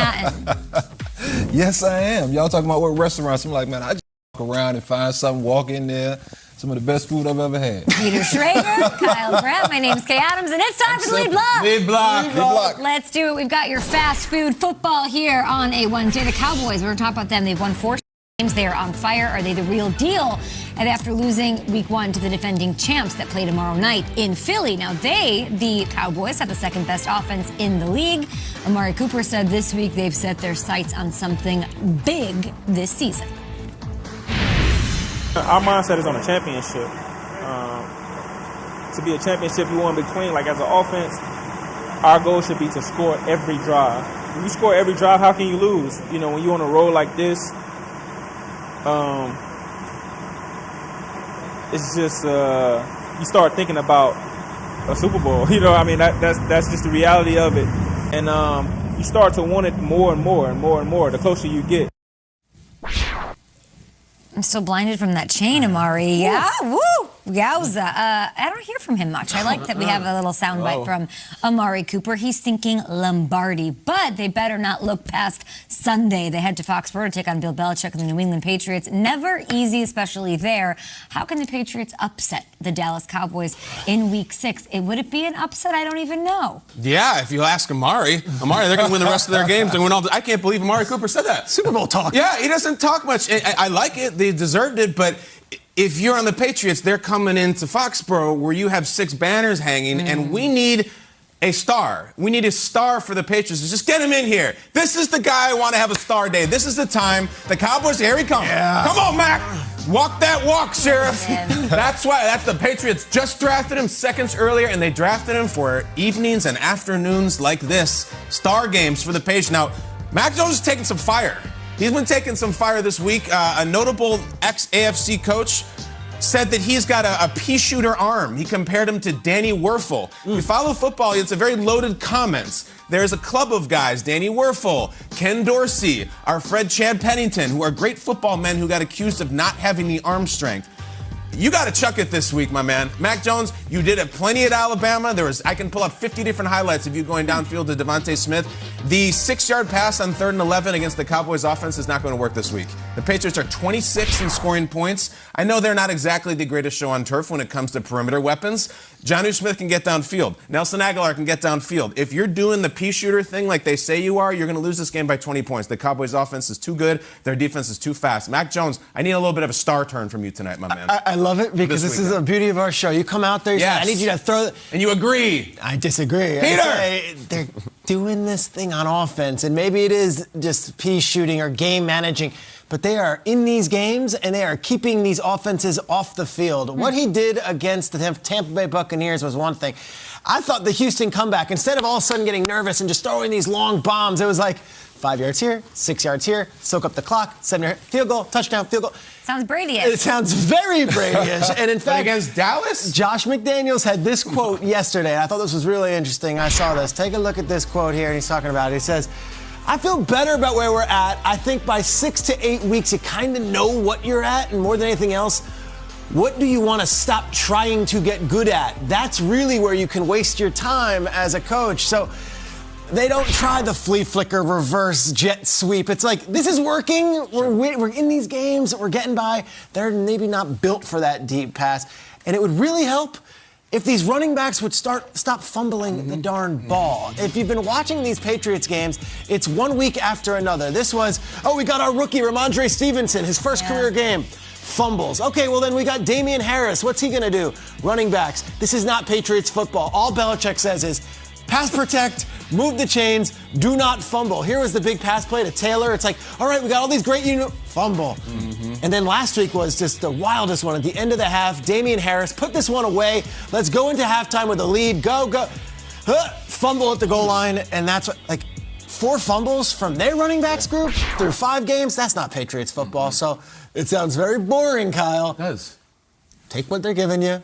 Manhattan. Yes, I am. Y'all talking about what restaurants? I'm like, man, I just walk around and find something, walk in there. Some of the best food I've ever had. Peter Schrager, Kyle Brandt, my name's Kay Adams, and it's time for the Lead Block. Lead Block. Lead Block. Let's do it. We've got your fast food football here on a Wednesday. The Cowboys, we're going to talk about them. They've won 4 games. They are on fire. Are they the real deal? And after losing week 1 to the defending champs that play tomorrow night in Philly. Now the Cowboys, have the second best offense in the league. Amari Cooper said this week they've set their sights on something big this season. Our mindset is on a championship. To be a championship, you want to be clean. Like as an offense, our goal should be to score every drive. When you score every drive, how can you lose? You know, when you're on a roll like this, it's just you start thinking about a Super Bowl. You know, I mean that's just the reality of it, and you start to want it more and more and more and more the closer you get. I'm still blinded from that chain, Amari. Yeah, woo, yowza. I don't hear from him much. I like that we have a little soundbite from Amari Cooper. He's thinking Lombardi, but they better not look past Sunday. They head to Foxborough to take on Bill Belichick and the New England Patriots. Never easy, especially there. How can the Patriots upset the Dallas Cowboys in Week 6? Would it be an upset? I don't even know. Yeah, if you ask Amari, they're going to win the rest of their games. I can't believe Amari Cooper said that. Super Bowl talk. Yeah, he doesn't talk much. I like it. They deserved it, but if you're on the Patriots, they're coming into Foxborough where you have 6 banners hanging, and we need a star. We need a star for the Patriots. Just get him in here. This is the guy I want to have a star day. This is the time. The Cowboys, here he comes. Yeah. Come on, Mac. Walk that walk, Sheriff. That's the Patriots just drafted him seconds earlier, and they drafted him for evenings and afternoons like this. Star games for the Patriots. Now, Mac Jones is taking some fire. He's been taking some fire this week. A notable ex-AFC coach said that he's got a pea shooter arm. He compared him to Danny Werfel. If you follow football, it's a very loaded comments. There's a club of guys, Danny Werfel, Ken Dorsey, our Fred Chad Pennington, who are great football men who got accused of not having the arm strength. You got to chuck it this week, my man. Mac Jones, you did it plenty at Alabama. I can pull up 50 different highlights of you going downfield to Devontae Smith. The 6-yard pass on 3rd and 11 against the Cowboys offense is not going to work this week. The Patriots are 26th in scoring points. I know they're not exactly the greatest show on turf when it comes to perimeter weapons. Jonnu Smith can get downfield. Nelson Aguilar can get downfield. If you're doing the pea shooter thing like they say you are, you're going to lose this game by 20 points. The Cowboys offense is too good. Their defense is too fast. Mac Jones, I need a little bit of a star turn from you tonight, my man. I love it because this is the beauty of our show. You come out there, you say, I need you to throw it. And you agree. I disagree. Peter! They're doing this thing on offense, and maybe it is just pea shooting or game managing, but they are in these games, and they are keeping these offenses off the field. What he did against the Tampa Bay Buccaneers was one thing. I thought the Houston comeback, instead of all of a sudden getting nervous and just throwing these long bombs, it was like 5 yards here, 6 yards here, soak up the clock, 7-yard field goal, touchdown, field goal. Sounds Brady-ish. It sounds very Brady-ish. And in fact, against Dallas, Josh McDaniels had this quote yesterday, and I thought this was really interesting. I saw this. Take a look at this quote here, and he's talking about it. He says, I feel better about where we're at. I think by 6 to 8 weeks, you kind of know what you're at, and more than anything else, what do you want to stop trying to get good at? That's really where you can waste your time as a coach. So they don't try the flea flicker, reverse, jet sweep. It's like, this is working. We're in these games that we're getting by. They're maybe not built for that deep pass. And it would really help if these running backs would stop fumbling the darn ball. If you've been watching these Patriots games, it's one week after another. This was, we got our rookie, Ramondre Stevenson, his first career game. Fumbles. Okay, well then we got Damian Harris. What's he going to do? Running backs. This is not Patriots football. All Belichick says is, pass protect, move the chains, do not fumble. Here was the big pass play to Taylor. It's like, all right, we got all these great fumble. And then last week was just the wildest one. At the end of the half, Damian Harris put this one away. Let's go into halftime with a lead. Go. Fumble at the goal line. And that's what, 4 fumbles from their running backs group through 5 games. That's not Patriots football. So it sounds very boring, Kyle. It does. Take what they're giving you.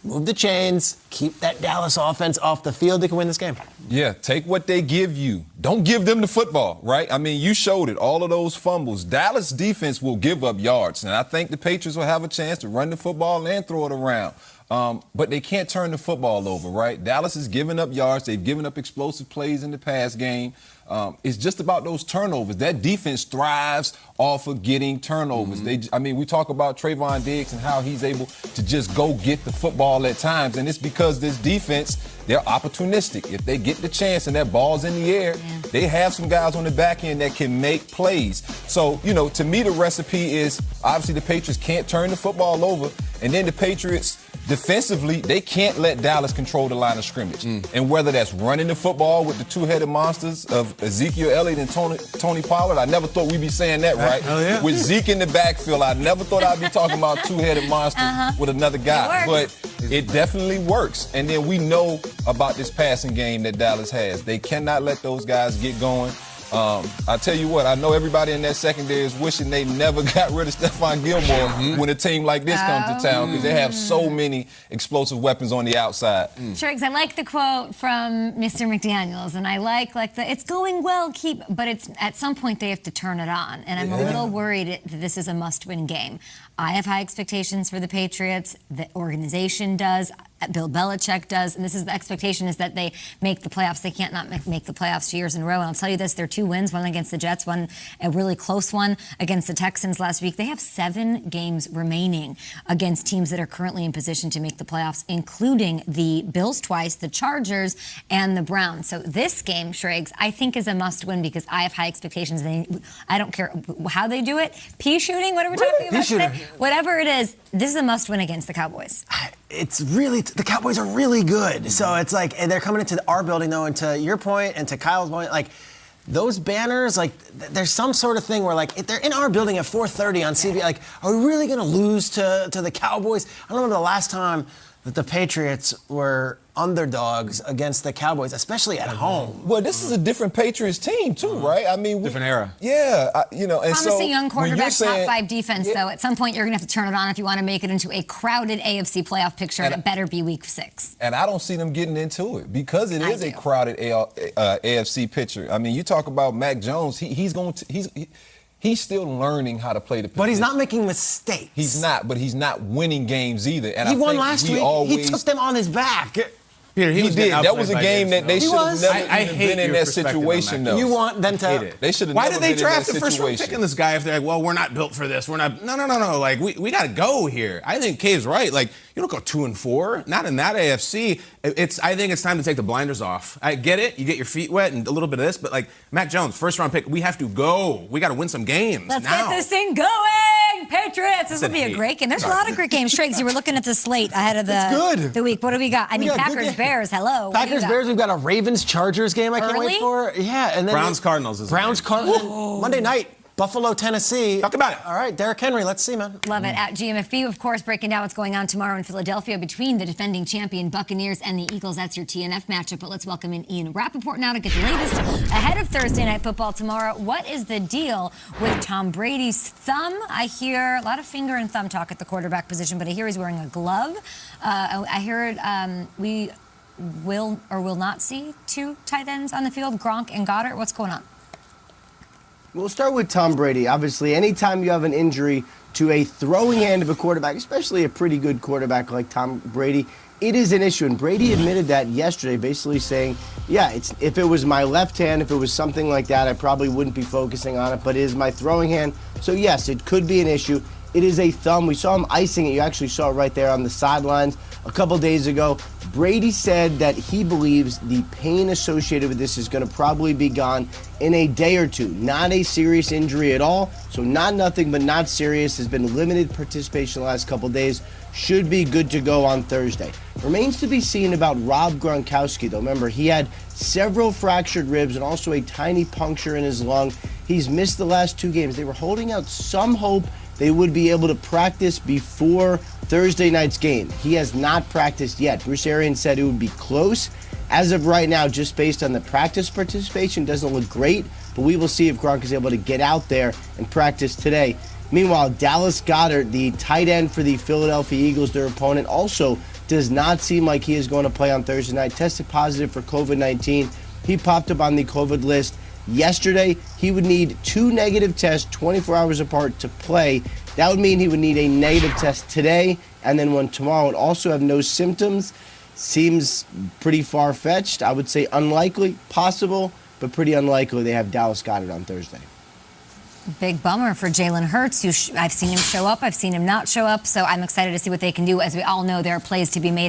Move the chains, keep that Dallas offense off the field. They can win this game. Yeah, take what they give you. Don't give them the football, right? I mean, you showed it. All of those fumbles. Dallas defense will give up yards, and I think the Patriots will have a chance to run the football and throw it around. but they can't turn the football over, right? Dallas is giving up yards. They've given up explosive plays in the pass game. It's just about those turnovers. That defense thrives off of getting turnovers. We talk about Trayvon Diggs and how he's able to just go get the football at times, and it's because this defense, they're opportunistic. If they get the chance and that ball's in the air, they have some guys on the back end that can make plays. So, to me, the recipe is obviously the Patriots can't turn the football over, and then the Patriots defensively, they can't let Dallas control the line of scrimmage. And whether that's running the football with the two-headed monsters of Ezekiel Elliott and Tony Pollard, I never thought we'd be saying that, right? Yeah. With Zeke in the backfield, I never thought I'd be talking about two-headed monsters with another guy. But it definitely works. And then we know about this passing game that Dallas has. They cannot let those guys get going. I tell you what, I know everybody in that secondary is wishing they never got rid of Stephon Gilmore when a team like this comes to town, because they have so many explosive weapons on the outside. Schrager, I like the quote from Mr. McDaniels, and I like the it's going well, but it's at some point they have to turn it on, and I'm a little worried that this is a must-win game. I have high expectations for the Patriots. The organization does. Bill Belichick does, and the expectation is that they make the playoffs. They can't not make the playoffs 2 years in a row. And I'll tell you this, their 2 wins, one against the Jets, one a really close one against the Texans last week. They have 7 games remaining against teams that are currently in position to make the playoffs, including the Bills twice, the Chargers, and the Browns. So this game, Schrags, I think is a must-win because I have high expectations. I don't care how they do it. Pea shooting, what are we talking about today? Whatever it is, this is a must-win against the Cowboys. It's really, the Cowboys are really good. So it's like, and they're coming into our building, though, and to your point and to Kyle's point, like, those banners, like, there's some sort of thing where, like, if they're in our building at 4:30 on CBS, like, are we really going to lose to the Cowboys? I don't remember the last time that the Patriots were underdogs against the Cowboys, especially at home. Well, this is a different Patriots team, too, right? I mean, different era. Yeah, and Promising so young quarterback, top 5 defense, though. At some point, you're going to have to turn it on if you want to make it into a crowded AFC playoff picture, and it better be Week 6. And I don't see them getting into it because it is a crowded AFC picture. I mean, you talk about Mac Jones, he's still learning how to play the position. But he's not making mistakes. He's not, but he's not winning games either. And he won last week. He took them on his back. Peter, he did. That was a game that they should have never even been in that situation, though. You want them to... They should have Why never did they been in that draft the first round situation. pick in this guy if they're like, well, we're not built for this. We're not... No. Like, we got to go here. I think Cave's right. Like, you don't go 2-4. Not in that AFC. I think it's time to take the blinders off. I get it. You get your feet wet and a little bit of this, but, like, Mac Jones, first round pick, we have to go. We got to win some games Let's now. get this thing going, Patriots. This will be a great game. There's a lot of great games. Schrags, you were looking at the slate ahead of the week. What do we got? I mean, Packers-Bears, hello. Packers-Bears, we've got a Ravens-Chargers game I can't wait for. Yeah, and then Browns-Cardinals is Browns-Cardinals. Monday night, Buffalo-Tennessee. Talk about it. All right, Derrick Henry, let's see, man. Love it. At GMFB, of course, breaking down what's going on tomorrow in Philadelphia between the defending champion Buccaneers and the Eagles. That's your TNF matchup. But let's welcome in Ian Rappaport now to get the latest ahead of Thursday Night Football tomorrow. What is the deal with Tom Brady's thumb? I hear a lot of finger and thumb talk at the quarterback position, but I hear he's wearing a glove. I heard we will or will not see 2 tight ends on the field, Gronk and Goddard. What's going on? We'll start with Tom Brady. Obviously, anytime you have an injury to a throwing hand of a quarterback, especially a pretty good quarterback like Tom Brady, it is an issue. And Brady admitted that yesterday, basically saying, yeah, if it was my left hand, if it was something like that, I probably wouldn't be focusing on it, but it is my throwing hand. So, yes, it could be an issue. It is a thumb. We saw him icing it. You actually saw it right there on the sidelines a couple days ago. Brady said that he believes the pain associated with this is going to probably be gone in a day or 2. Not a serious injury at all. So not nothing, but not serious. Has been limited participation the last couple days. Should be good to go on Thursday. Remains to be seen about Rob Gronkowski, though. Remember, he had several fractured ribs and also a tiny puncture in his lung. He's missed the last 2 games. They were holding out some hope they would be able to practice before Thursday night's game. He has not practiced yet. Bruce Arians said it would be close. As of right now, just based on the practice participation, doesn't look great, but we will see if Gronk is able to get out there and practice today. Meanwhile, Dallas Goedert, the tight end for the Philadelphia Eagles, their opponent, also does not seem like he is going to play on Thursday night. Tested positive for COVID-19. He popped up on the COVID list yesterday. He would need 2 negative tests 24 hours apart to play. That would mean he would need a negative test today and then one tomorrow and also have no symptoms seems pretty far-fetched. I would say unlikely, possible, but pretty unlikely they have Dallas Goedert on Thursday. Big bummer for Jalen Hurts. I've seen him show up. I've seen him not show up. So I'm excited to see what they can do. As we all know, there are plays to be made.